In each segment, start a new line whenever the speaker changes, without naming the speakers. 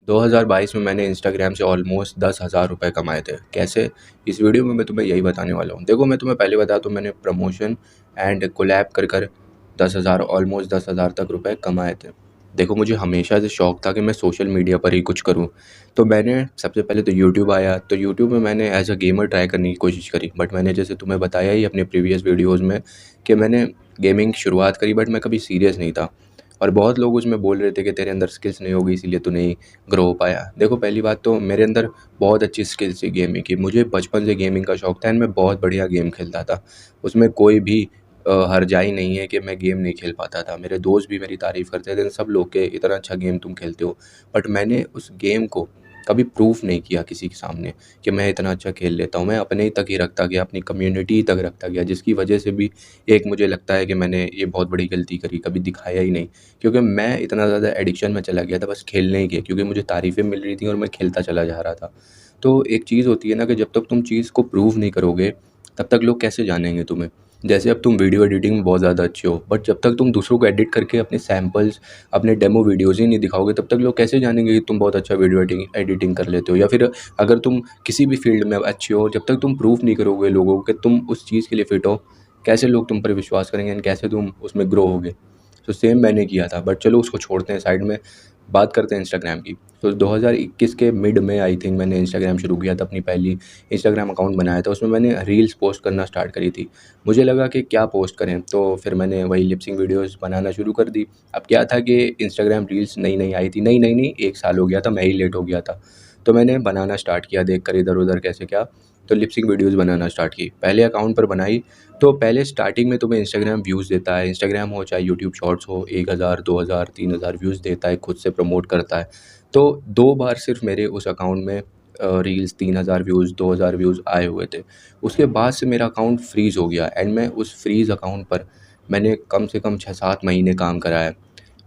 2022 में मैंने इंस्टाग्राम से ऑलमोस्ट 10,000 रुपये कमाए थे। कैसे? इस वीडियो में मैं तुम्हें यही बताने वाला हूँ। देखो, मैं तुम्हें पहले बता दूँ, मैंने प्रमोशन एंड कोलैब कर 10,000 ऑलमोस्ट 10,000 तक रुपए कमाए थे। देखो, मुझे हमेशा से शौक था कि मैं सोशल मीडिया पर ही कुछ करूँ। तो मैंने सबसे पहले तो यूट्यूब आया, तो यूट्यूब में मैंने एज़ अ गेमर ट्राई करने की कोशिश करी। बट मैंने जैसे तुम्हें बताया ही अपने प्रीवियस वीडियोज़ में कि मैंने गेमिंग शुरुआत करी, बट मैं कभी सीरियस नहीं था। और बहुत लोग उसमें बोल रहे थे कि तेरे अंदर स्किल्स नहीं होगी, इसीलिए तू नहीं ग्रो हो पाया। देखो, पहली बात तो मेरे अंदर बहुत अच्छी स्किल्स थी गेमिंग की। मुझे बचपन से गेमिंग का शौक था एंड मैं बहुत बढ़िया गेम खेलता था। उसमें कोई भी हर्जाई नहीं है कि मैं गेम नहीं खेल पाता था। मेरे दोस्त भी मेरी तारीफ़ करते थे सब लोग के, इतना अच्छा गेम तुम खेलते हो। बट मैंने उस गेम को कभी प्रूफ नहीं किया किसी के सामने कि मैं इतना अच्छा खेल लेता हूँ। मैं अपने ही तक ही रखता गया, अपनी कम्युनिटी तक रखता गया, जिसकी वजह से भी एक मुझे लगता है कि मैंने ये बहुत बड़ी गलती करी, कभी दिखाया ही नहीं। क्योंकि मैं इतना ज़्यादा एडिक्शन में चला गया था बस खेलने ही के, क्योंकि मुझे तारीफ़ें मिल रही थी और मैं खेलता चला जा रहा था। तो एक चीज़ होती है ना कि जब तक तुम चीज़ को प्रूव नहीं करोगे, तब तक लोग कैसे जानेंगे तुम्हें? जैसे अब तुम वीडियो एडिटिंग में बहुत ज़्यादा अच्छे हो, बट जब तक तुम दूसरों को एडिट करके अपने सैंपल्स, अपने डेमो वीडियोज़ ही नहीं दिखाओगे, तब तक लोग कैसे जानेंगे कि तुम बहुत अच्छा वीडियो एडिटिंग कर लेते हो? या फिर अगर तुम किसी भी फ़ील्ड में अच्छे हो, जब तक तुम प्रूफ नहीं करोगे लोगों को कि तुम उस चीज़ के लिए फ़िट हो, कैसे लोग तुम पर विश्वास करेंगे एंड कैसे तुम उसमें ग्रो होगे? तो सेम मैंने किया था, बट चलो उसको छोड़ते हैं साइड में, बात करते हैं इंस्टाग्राम की। तो 2021 के मिड में आई थिंक मैंने इंस्टाग्राम शुरू किया था, अपनी पहली इंस्टाग्राम अकाउंट बनाया था। उसमें मैंने रील्स पोस्ट करना स्टार्ट करी थी। मुझे लगा कि क्या पोस्ट करें, तो फिर मैंने वही लिप सिंक वीडियोज़ बनाना शुरू कर दी। अब क्या था कि इंस्टाग्राम रील्स नई-नई आई थी, नई-नई नहीं, 1 साल हो गया था, मैं ही लेट हो गया था। तो मैंने बनाना स्टार्ट किया, देख कर इधर-उधर कैसे क्या, तो लिप सिंक वीडियोज़ बनाना स्टार्ट की। पहले अकाउंट पर बनाई, तो पहले स्टार्टिंग में तुम्हें इंस्टाग्राम व्यूज़ देता है। इंस्टाग्राम हो चाहे यूट्यूब शॉर्ट्स हो, 1000, 2000, 3000 व्यूज़ देता है, खुद से प्रमोट करता है। तो 2 बार सिर्फ मेरे उस अकाउंट में रील्स 3000 व्यूज़, 2000 व्यूज़ आए हुए थे। उसके बाद से मेरा अकाउंट फ्रीज़ हो गया एंड मैं उस फ्रीज़ अकाउंट पर मैंने कम से कम 6-7 महीने काम करा है।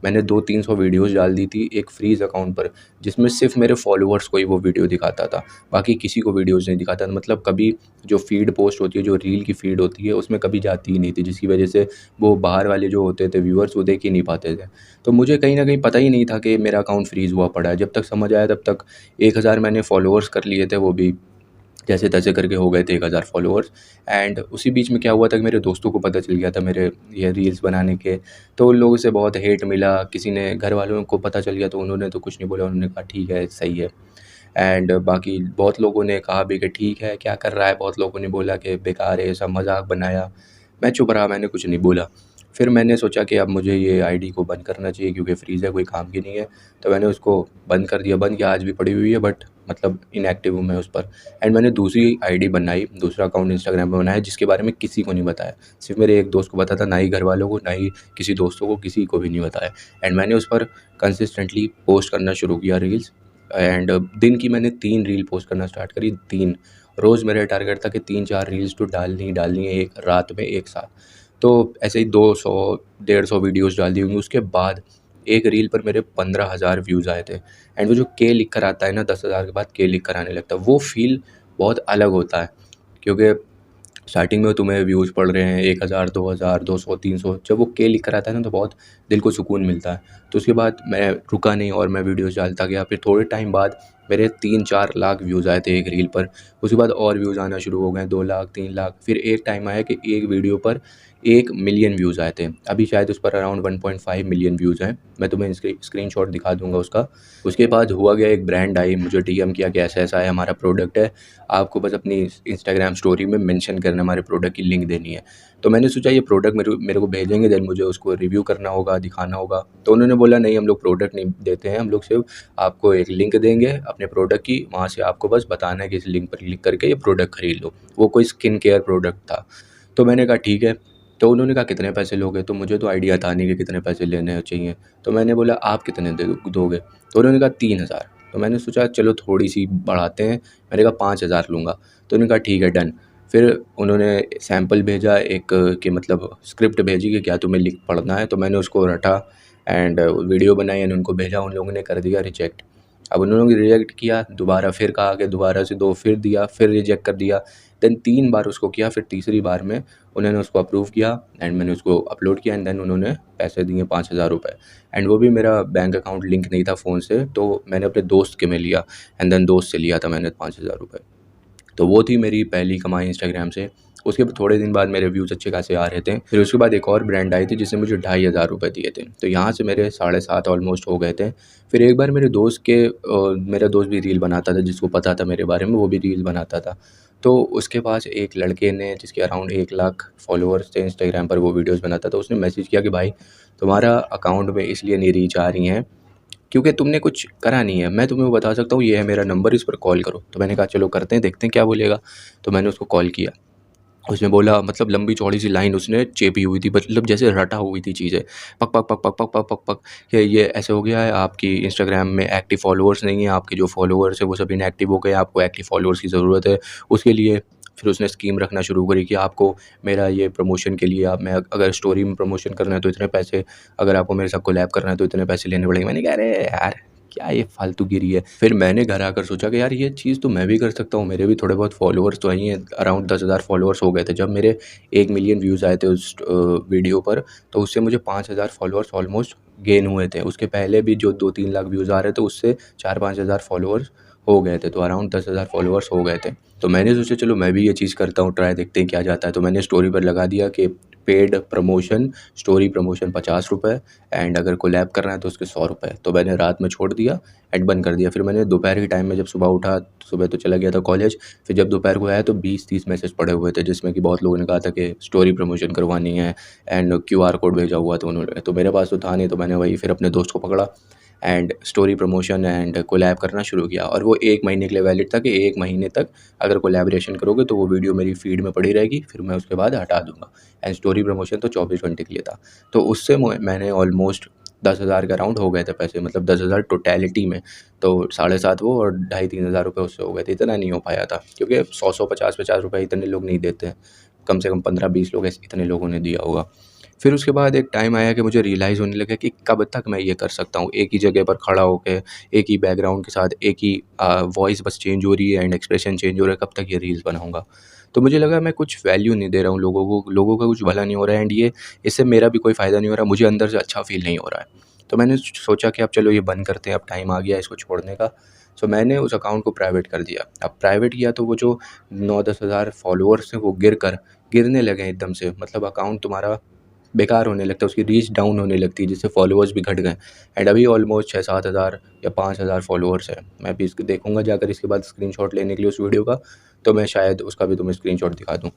मैंने 200-300 वीडियोज़ डाल दी थी एक फ्रीज़ अकाउंट पर, जिसमें सिर्फ़ मेरे फॉलोअर्स को ही वो वीडियो दिखाता था, बाकी किसी को वीडियोज़ नहीं दिखाता था। मतलब कभी जो फ़ीड पोस्ट होती है, जो रील की फ़ीड होती है, उसमें कभी जाती ही नहीं थी, जिसकी वजह से वो बाहर वाले जो होते थे व्यूअर्स, वो देख ही नहीं पाते थे। तो मुझे कहीं न कहीं पता ही नहीं था कि मेरा अकाउंट फ्रीज़ हुआ पड़ा है। जब तक समझ आया तब तक 1000 मैंने फॉलोअर्स कर लिए थे, वो भी जैसे-तैसे करके हो गए थे 1000 फॉलोअर्स। एंड उसी बीच में क्या हुआ था कि मेरे दोस्तों को पता चल गया था मेरे ये रील्स बनाने के, तो उन लोगों से बहुत हेट मिला। किसी ने, घर वालों को पता चल गया तो उन्होंने तो कुछ नहीं बोला, उन्होंने कहा ठीक है, सही है। एंड बाकी बहुत लोगों ने कहा भी कि ठीक है, क्या कर रहा है? बहुत लोगों ने बोला कि बेकार है, ये सब मज़ाक बनाया। मैं चुप रहा, मैंने कुछ नहीं बोला। फिर मैंने सोचा कि अब मुझे ये आईडी को बंद करना चाहिए, क्योंकि फ्रीज़ है, कोई काम की नहीं है। तो मैंने उसको बंद कर दिया, बंद किया, आज भी पड़ी हुई है, बट मतलब इनएक्टिव हूँ मैं उस पर। एंड मैंने दूसरी आईडी बनाई, दूसरा अकाउंट इंस्टाग्राम पे बनाया, जिसके बारे में किसी को नहीं बताया। सिर्फ़ मेरे एक दोस्त को पता था, ना ही घर वालों को, ना ही किसी दोस्तों को, किसी को भी नहीं बताया। एंड मैंने उस पर कंसिस्टेंटली पोस्ट करना शुरू किया रील्स। एंड दिन की मैंने 3 रील पोस्ट करना स्टार्ट करी, 3। रोज़ मेरा टारगेट था कि 3-4 रील्स तो डालनी ही डालनी है एक रात में, एक साथ। तो ऐसे ही 200, 150 वीडियोज़ डाल दी होंगी। उसके बाद एक रील पर मेरे 15,000 व्यूज़ आए थे। एंड वो जो के लिख कर आता है ना, 10,000 के बाद के लिख कर आने लगता है, वो फ़ील बहुत अलग होता है। क्योंकि स्टार्टिंग में तुम्हें व्यूज़ पड़ रहे हैं 1000, 2000, 200, 300, जब वो के लिख कर आता है ना, तो बहुत दिल को सुकून मिलता है। तो उसके बाद मैं रुका नहीं और मैं वीडियोज़ डालता गया। फिर थोड़े टाइम बाद मेरे 3-4 लाख व्यूज़ आए थे एक रील पर। उसके बाद और व्यूज़ आना शुरू हो गए, 2 लाख, 3 लाख। फिर एक टाइम आया कि एक वीडियो पर 1 मिलियन व्यूज़ आए थे। अभी शायद उस पर अराउंड 1.5 मिलियन व्यूज़ हैं। मैं तुम्हें स्क्रीनशॉट दिखा दूँगा उसका। उसके बाद हुआ क्या, एक ब्रांड आई, मुझे डीएम किया कि ऐसा-ऐसा है, हमारा प्रोडक्ट है, आपको बस अपनी इंस्टाग्राम स्टोरी में मेंशन करना, हमारे प्रोडक्ट की लिंक देनी है। तो मैंने सोचा ये प्रोडक्ट मेरे को भेजेंगे, देन मुझे उसको रिव्यू करना होगा, दिखाना होगा। तो उन्होंने बोला नहीं, हम लोग प्रोडक्ट नहीं देते हैं, हम लोग सिर्फ़ आपको एक लिंक देंगे अपने प्रोडक्ट की, वहाँ से आपको बस बताना है कि इस लिंक पर क्लिक करके ये प्रोडक्ट खरीद लो। वो कोई स्किन केयर प्रोडक्ट था। तो मैंने कहा ठीक है। तो उन्होंने कहा कितने पैसे लोगे? तो मुझे तो आइडिया था नहीं कि कितने पैसे लेने चाहिए। तो मैंने बोला आप कितने दोगे? तो उन्होंने कहा 3000। तो मैंने सोचा चलो थोड़ी-सी बढ़ाते हैं, मैंने कहा 5000 लूँगा। तो उन्होंने कहा ठीक है, डन। फिर उन्होंने सैंपल भेजा एक, कि मतलब स्क्रिप्ट भेजी कि क्या तुम्हें लिख पढ़ना है? तो मैंने उसको रटा एंड वीडियो बनाई एंड उनको भेजा, उन लोगों ने कर दिया रिजेक्ट। अब उन्होंने रिजेक्ट किया, दोबारा फिर कहा कि दोबारा से दो, फिर दिया, फिर रिजेक्ट कर दिया। देन 3 बार उसको किया, फिर तीसरी बार में उन्होंने उसको अप्रूव किया एंड मैंने उसको अपलोड किया एंड देन उन्होंने पैसे दिए 5,000 रुपये। एंड वो भी मेरा बैंक अकाउंट लिंक नहीं था फ़ोन से, तो मैंने अपने दोस्त के में लिया एंड देन दोस्त से लिया था मैंने 5,000 रुपये। तो वो थी मेरी पहली कमाई इंस्टाग्राम से। उसके थोड़े दिन बाद मेरे व्यूज़ अच्छे खासे आ रहे थे। फिर उसके बाद एक और ब्रांड आई थी जिसने मुझे 2,500 रुपये दिए थे। तो यहाँ से मेरे 7.5 ऑलमोस्ट हो गए थे। फिर एक बार मेरा दोस्त भी रील बनाता था, जिसको पता था मेरे बारे में, वो भी रील बनाता था। तो उसके पास एक लड़के ने, जिसके अराउंड 1 लाख फॉलोअर्स थे इंस्टाग्राम पर, वो वीडियोज़ बनाता था। उसने मैसेज किया कि भाई तुम्हारा अकाउंट में इसलिए नहीं रीच आ रही हैं क्योंकि तुमने कुछ करा नहीं है। मैं तुम्हें वो बता सकता हूँ, ये है मेरा नंबर, इस पर कॉल करो। तो मैंने कहा चलो करते हैं, देखते हैं क्या बोलेगा। तो मैंने उसको कॉल किया। उसने बोला, मतलब लंबी चौड़ी सी लाइन उसने चेपी हुई थी, मतलब जैसे रटा हुई थी चीज़ें, पक पक पक पक पक पक पक पक, ये ऐसे हो गया है, आपकी इंस्टाग्राम में एक्टिव फॉलोअर्स नहीं है, आपके जो फॉलोअर्स है वो सब इनएक्टिव हो गए, आपको एक्टिव फॉलोअर्स की ज़रूरत है उसके लिए। फिर उसने स्कीम रखना शुरू करी कि आपको मेरा ये प्रमोशन के लिए, आप मैं अगर स्टोरी में प्रमोशन करना है तो इतने पैसे, अगर आपको मेरे साथ कोलैब करना है तो इतने पैसे लेने पड़ेंगे। मैंने कहा अरे यार क्या ये फालतूगिरी है। फिर मैंने घर आकर सोचा कि यार ये चीज़ तो मैं भी कर सकता हूँ, मेरे भी थोड़े बहुत फॉलोअर्स तो आई हैं। अराउंड 10,000 फॉलोअर्स हो गए थे जब मेरे 1 मिलियन व्यूज़ आए थे उस वीडियो पर। तो उससे मुझे 5,000 फॉलोअर्स ऑलमोस्ट गेन हुए थे। उसके पहले भी जो 2-3 लाख व्यूज़ आ रहे थे, उससे 4-5 हज़ार फॉलोअर्स हो गए थे। तो अराउंड 10,000 फॉलोअर्स हो गए थे। तो मैंने सोचा चलो मैं भी ये चीज़ करता हूँ, ट्राई देखते हैं क्या जाता है। तो मैंने स्टोरी पर लगा दिया कि पेड प्रमोशन, स्टोरी प्रमोशन 50 रुपये एंड अगर कोलैब करना है तो उसके 100 रुपये। तो मैंने रात में छोड़ दिया एंड बंद कर दिया। फिर मैंने दोपहर के टाइम में जब सुबह उठा, सुबह तो चला गया था कॉलेज, फिर जब दोपहर को आया तो 20-30 मैसेज पड़े हुए थे, जिसमें कि बहुत लोगों ने कहा था कि स्टोरी प्रमोशन करवानी है एंड क्यूआर कोड भेजा हुआ था उन्होंने। तो मेरे पास तो था नहीं, तो मैंने वही फिर अपने दोस्त को पकड़ा and story promotion and collab करना शुरू किया। और वो 1 महीने के लिए वैलिड था कि 1 महीने तक अगर कोलैबोरेशन करोगे तो वो वीडियो मेरी फीड में पड़ी रहेगी, फिर मैं उसके बाद हटा दूँगा। एंड स्टोरी प्रमोशन तो 24 घंटे के लिए था। तो उससे मैंने ऑलमोस्ट 10,000 के अराउंड हो गए थे पैसे, मतलब 10,000 टोटैलिटी में। तो 7.5 वो और 2,500-3 हज़ार रुपये उससे हो गए थे। इतना नहीं हो पाया था क्योंकि 100-100, 50-50 रुपये इतने लोग नहीं देते हैं। कम से कम 15-20 लोग ऐसे, इतने लोगों ने दिया होगा। फिर उसके बाद एक टाइम आया कि मुझे रियलाइज़ होने लगा कि कब तक मैं ये कर सकता हूँ, एक ही जगह पर खड़ा होके, एक ही बैकग्राउंड के साथ, एक ही वॉइस बस चेंज हो रही है एंड एक्सप्रेशन चेंज हो रहा है, कब तक ये रील्स बनाऊँगा। तो मुझे लगा मैं कुछ वैल्यू नहीं दे रहा हूँ लोगों को, लोगों का कुछ भला नहीं हो रहा है एंड ये इससे मेरा भी कोई फ़ायदा नहीं हो रहा, मुझे अंदर से अच्छा फ़ील नहीं हो रहा है। तो मैंने सोचा कि अब चलो ये बंद करते हैं, अब टाइम आ गया इसको छोड़ने का। सो मैंने उस अकाउंट को प्राइवेट कर दिया। अब प्राइवेट किया तो वो जो 9-10 हज़ार फॉलोअर्स हैं वो गिरने लगे एकदम से, मतलब अकाउंट तुम्हारा बेकार होने लगता है, उसकी रीच डाउन होने लगती है, जिससे फॉलोअर्स भी घट गए एंड अभी ऑलमोस्ट 6-7 हज़ार या 5 हज़ार फॉलोअर्स हैं। मैं भी इसको देखूँगा जाकर इसके बाद स्क्रीनशॉट लेने के लिए उस वीडियो का, तो मैं शायद उसका भी तुम्हें स्क्रीनशॉट दिखा दूँ।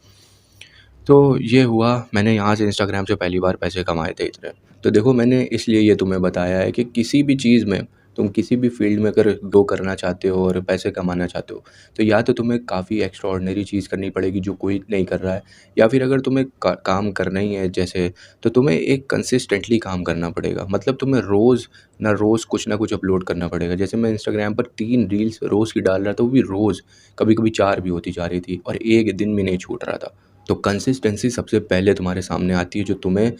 तो ये हुआ, मैंने यहाँ से इंस्टाग्राम से पहली बार पैसे कमाए थे इतने। तो देखो मैंने इसलिए ये तुम्हें बताया है कि किसी भी चीज़ में, तुम किसी भी फ़ील्ड में अगर ग्रो करना चाहते हो और पैसे कमाना चाहते हो, तो या तो तुम्हें काफ़ी एक्स्ट्राऑर्डिनरी चीज़ करनी पड़ेगी जो कोई नहीं कर रहा है, या फिर अगर तुम्हें काम करना ही है जैसे, तो तुम्हें एक कंसिस्टेंटली काम करना पड़ेगा। मतलब तुम्हें रोज़ कुछ ना कुछ अपलोड करना पड़ेगा। जैसे मैं इंस्टाग्राम पर 3 रील्स रोज़ की डाल रहा था, वो भी रोज़, कभी-कभी 4 भी होती जा रही थी और एक दिन भी नहीं छूट रहा था। तो कंसिस्टेंसी सबसे पहले तुम्हारे सामने आती है, जो तुम्हें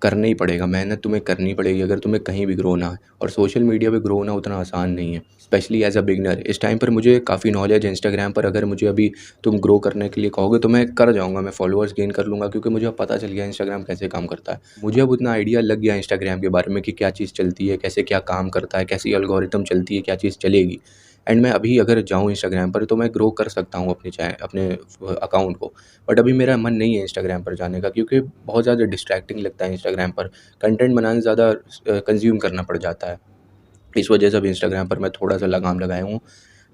करना ही पड़ेगा, मेहनत तुम्हें करनी पड़ेगी अगर तुम्हें कहीं भी ग्रो होना है। और सोशल मीडिया पे ग्रो होना उतना आसान नहीं है, स्पेशली एज़ अ बिगिनर। इस टाइम पर मुझे काफ़ी नॉलेज है इंस्टाग्राम पर, अगर मुझे अभी तुम ग्रो करने के लिए कहोगे तो मैं कर जाऊँगा, मैं फॉलोअर्स गेन कर लूँगा, क्योंकि मुझे अब पता चल गया इंस्टाग्राम कैसे काम करता है। मुझे अब उतना आइडिया लग गया इंस्टाग्राम के बारे में कि क्या चीज़ चलती है, कैसे क्या काम करता है, कैसी एल्गोरिथम चलती है, क्या चीज़ चलेगी। एंड मैं अभी अगर जाऊँ इंस्टाग्राम पर तो मैं ग्रो कर सकता हूँ अपने अकाउंट को। बट अभी मेरा मन नहीं है इंस्टाग्राम पर जाने का, क्योंकि बहुत ज़्यादा डिस्ट्रैक्टिंग लगता है इंस्टाग्राम पर, कंटेंट बनाने ज़्यादा कंज़्यूम करना पड़ जाता है। इस वजह से अब इंस्टाग्राम पर मैं थोड़ा-सा लगाम लगाया हूँ।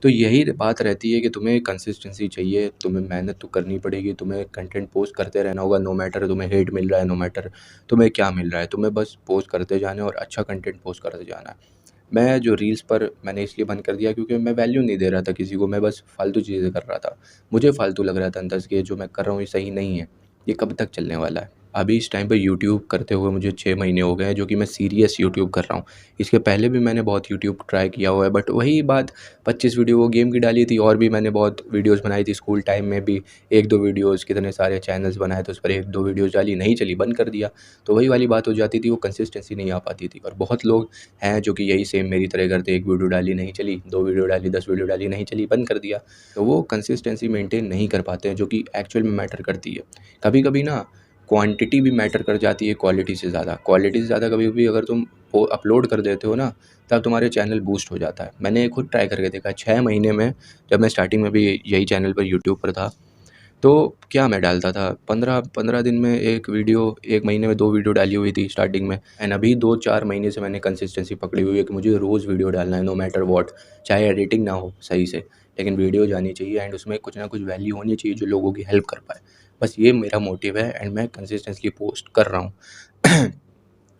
तो यही बात रहती है कि तुम्हें कंसिस्टेंसी चाहिए, तुम्हें मेहनत तो करनी पड़ेगी, तुम्हें कंटेंट पोस्ट करते रहना होगा, नो मैटर तुम्हें हेट मिल रहा है, नो मैटर तुम्हें क्या मिल रहा है, तुम्हें बस पोस्ट करते जाना है और अच्छा कंटेंट पोस्ट करते जाना है। मैं जो रील्स पर मैंने इसलिए बंद कर दिया क्योंकि मैं वैल्यू नहीं दे रहा था किसी को, मैं बस फालतू चीज़ें कर रहा था। मुझे फालतू लग रहा था अंदर से कि जो मैं कर रहा हूँ ये सही नहीं है, ये कब तक चलने वाला है। अभी इस टाइम पे यूट्यूब करते हुए मुझे 6 महीने हो गए हैं, जो कि मैं सीरियस यूट्यूब कर रहा हूँ। इसके पहले भी मैंने बहुत यूट्यूब ट्राई किया हुआ है, बट वही बात 25 वीडियो वो गेम की डाली थी, और भी मैंने बहुत वीडियोज़ बनाई थी स्कूल टाइम में भी, 1-2 वीडियोज़, कितने सारे चैनल्स बनाए तो उस पर 1-2 वीडियोज़ डाली, नहीं चली, बंद कर दिया। तो वही वाली बात हो जाती थी, वो कंसिस्टेंसी नहीं आ पाती थी। और बहुत लोग हैं जो कि यही सेम मेरी तरह करते, 1 वीडियो डाली नहीं चली, 2 वीडियो डाली, 10 वीडियो डाली नहीं चली, बंद कर दिया। तो वो कंसिस्टेंसी मेंटेन नहीं कर पाते हैं, जो कि एक्चुअल में मैटर करती है। कभी-कभी ना क्वांटिटी भी मैटर कर जाती है क्वालिटी से ज़्यादा। क्वालिटी से ज़्यादा कभी-कभी अगर तुम वो अपलोड कर देते हो ना, तब तुम्हारे चैनल बूस्ट हो जाता है। मैंने खुद ट्राई करके देखा, 6 महीने में, जब मैं स्टार्टिंग में भी यही चैनल पर यूट्यूब पर था, तो क्या मैं डालता था 15 दिन में 1 वीडियो, 1 महीने में 2 वीडियो डाली हुई थी स्टार्टिंग में। एंड अभी 2-4 महीने से मैंने कंसिस्टेंसी पकड़ी हुई है कि मुझे रोज़ वीडियो डालना है, नो मैटर व्हाट। चाहे एडिटिंग ना हो सही से, लेकिन वीडियो जानी चाहिए एंड उसमें कुछ ना कुछ वैल्यू होनी चाहिए जो लोगों की हेल्प कर पाए। बस ये मेरा मोटिव है एंड मैं कंसिस्टेंटली पोस्ट कर रहा हूँ।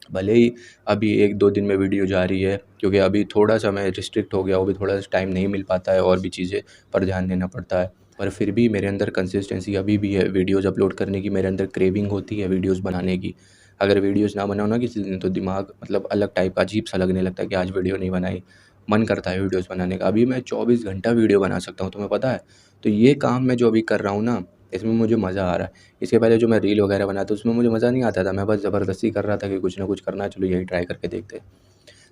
भले ही अभी 1-2 दिन में वीडियो जा रही है, क्योंकि अभी थोड़ा-सा मैं रिस्ट्रिक्ट हो गया हूँ, अभी थोड़ा-सा टाइम नहीं मिल पाता है और भी चीज़ें पर ध्यान देना पड़ता है। पर फिर भी मेरे अंदर कंसिस्टेंसी अभी भी है, वीडियोज़ अपलोड करने की मेरे अंदर क्रेविंग होती है वीडियोज़ बनाने की। अगर वीडियोज़ ना बनाओ ना किसी दिन, तो दिमाग मतलब अलग टाइप का अजीब-सा लगने लगता है कि आज वीडियो नहीं बनाई, मन करता है वीडियोज़ बनाने का। अभी मैं 24 घंटा वीडियो बना सकता हूँ, तुम्हें पता है? तो ये काम मैं जो अभी कर रहा हूँ ना, इसमें मुझे मज़ा आ रहा है। इसके पहले जो मैं रील वगैरह बनाता उसमें मुझे मज़ा नहीं आता था, मैं बस ज़बरदस्ती कर रहा था कि कुछ ना कुछ करना है, चलो यही ट्राई करके देखते हैं।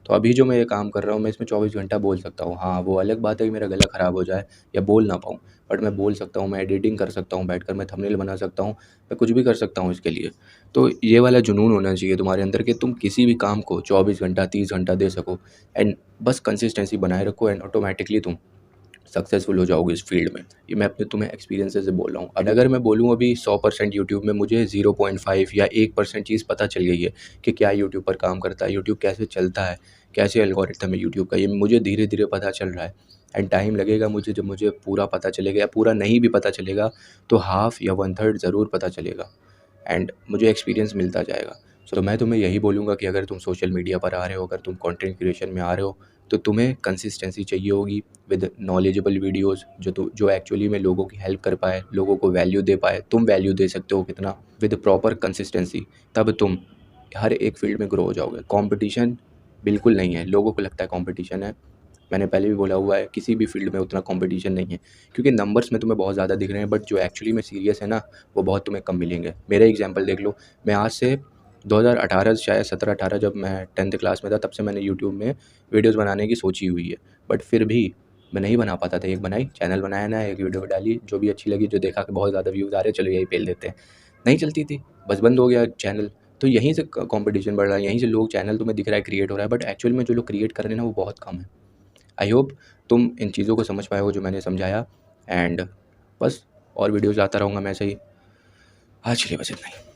तो अभी जो मैं ये काम कर रहा हूँ, मैं इसमें 24 घंटा बोल सकता हूँ। हाँ, वो अलग बात है कि मेरा गला ख़राब हो जाए या बोल ना पाऊँ, बट मैं बोल सकता हूँ, मैं एडिटिंग कर सकता हूँ बैठकर, मैं थंबनेल बना सकता हूँ, मैं कुछ भी कर सकता हूँ इसके लिए। तो ये वाला जुनून होना चाहिए तुम्हारे अंदर कि तुम किसी भी काम को 24 घंटा, 30 घंटा दे सको एंड बस कंसिस्टेंसी बनाए रखो एंड ऑटोमैटिकली तुम सक्सेसफुल हो जाओगे इस फील्ड में। ये मैं अपने तुम्हें एक्सपीरियंसेस से बोल रहा हूँ। अब अगर मैं बोलूँ अभी 100% यूट्यूब में मुझे 0.5 या 1% चीज़ पता चल गई है कि क्या यूट्यूब पर काम करता है, यूट्यूब कैसे चलता है, कैसे एल्गोरिथम है यूट्यूब का, ये मुझे धीरे-धीरे पता चल रहा है। एंड टाइम लगेगा मुझे, जब मुझे पूरा पता चलेगा, या पूरा नहीं भी पता चलेगा तो हाफ़ या 1/3 ज़रूर पता चलेगा एंड मुझे एक्सपीरियंस मिलता जाएगा। सो मैं तुम्हें यही बोलूँगा कि अगर तुम सोशल मीडिया पर आ रहे हो, अगर तुम कंटेंट क्रिएशन में आ रहे हो, तो तुम्हें कंसिस्टेंसी चाहिए होगी विद नॉलेजेबल वीडियोज़, जो एक्चुअली में लोगों की हेल्प कर पाए, लोगों को वैल्यू दे पाए। तुम वैल्यू दे सकते हो कितना, विद प्रॉपर कंसिस्टेंसी, तब तुम हर एक फील्ड में ग्रो हो जाओगे। कॉम्पिटिशन बिल्कुल नहीं है, लोगों को लगता है कॉम्पिटिशन है। मैंने पहले भी बोला हुआ है, किसी भी फील्ड में उतना कॉम्पिटिशन नहीं है, क्योंकि नंबर्स में तुम्हें बहुत ज़्यादा दिख रहे हैं, बट जो एक्चुअली में सीरियस है ना, वो बहुत तुम्हें कम मिलेंगे। मेरा एग्जांपल देख लो, मैं आज से 2018 शायद 17-18, जब मैं 10th क्लास में था, तब से मैंने यूट्यूब में वीडियोज़ बनाने की सोची हुई है, बट फिर भी मैं नहीं बना पाता था। एक बनाई, चैनल बनाया ना, एक वीडियो डाली, जो भी अच्छी लगी, जो देखा कि बहुत ज़्यादा व्यूज़ आ रहे हैं, चलो यही पेल देते हैं, नहीं चलती थी, बस बंद हो गया चैनल। तो यहीं से कॉम्पिटिशन बढ़ रहा है, यहीं से लोग, चैनल तुम्हें दिख रहा है क्रिएट हो रहा है, बट एक्चुअल में जो लोग क्रिएट कर रहे हैं ना, वो बहुत कम है। आई होप तुम इन चीज़ों को समझ पाए हो जो मैंने समझाया, एंड बस और वीडियोज़ लाता रहूँगा मैं ऐसे ही। आज के लिए बस इतना ही।